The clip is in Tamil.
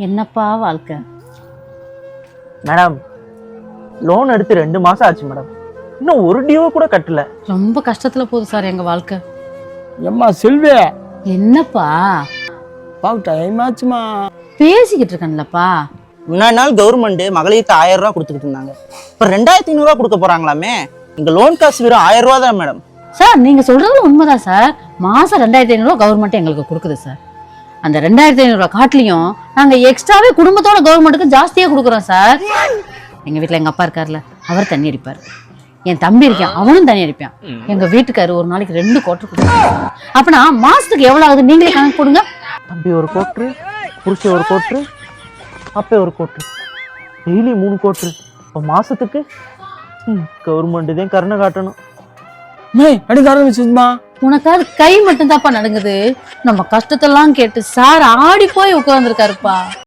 என்னப்பா வாழ்க்கை? மேடம் லோன் எடுத்து 2 மாசம் ஆச்சு மேடம், இன்னும் ஒரு டியூ கூட கட்டல. ரொம்ப கஷ்டத்துல போகுது சார் எங்க வாழ்க்கை. எம்மா செல்வே, என்னப்பா டைம் ஆச்சுமா. பேசிக்கிட்டு இருக்கேன்லப்பா. முன்னாடி நாள் கவர்மெண்ட் மகளிருக்கு 1000 ரூபா கொடுத்துக்கிட்டு இருந்தாங்க, இப்ப 2500 ரூபா கொடுக்க போறாங்களாமே. எங்க லோன் காசு வெறும் 1000 ரூபா தான் மேடம். சார் நீங்க சொல்றது உண்மைதான் சார். மாசம் 2500 ரூபா கவர்மெண்ட் எங்களுக்கு கொடுக்குது சார். அந்த 2500 ரூபா காட்டிலையும் நாங்க எக்ஸ்ட்ராவே குடும்பத்தோட கவர்மெண்ட்டுக்கு ஜாஸ்தியா கொடுக்குறோம் சார். எங்க வீட்டுல எங்க அப்பா இருக்காருல்ல, அவர் தண்ணி அடிப்பார். என் தம்பி இருக்கான், அவனும் தண்ணி அடிப்பான். எங்க வீட்டுக்காரு ஒரு நாளைக்கு 2 கோட்டர் கொடுப்பாரு. அப்பனா மாசத்துக்கு எவ்வளவு ஆகுது நீங்களே கணக்கு போடுங்க. தம்பி ஒரு கோட்ரு, புருஷன் ஒரு கோட்ரு, அப்பே ஒரு கோட்ரு, டெய்லி 3 கோட்ரு. இப்போ மாசத்துக்கு கவர்மெண்ட் தான் கருணை காட்டணும். அடிக்க ஆரம்பிச்சுமா. உனக்காவது கை மட்டும் தான்ப்பா நடுங்குது. நம்ம கஷ்டத்தெல்லாம் கேட்டு சார் ஆடி போய் உட்கார்ந்துருக்காருப்பா.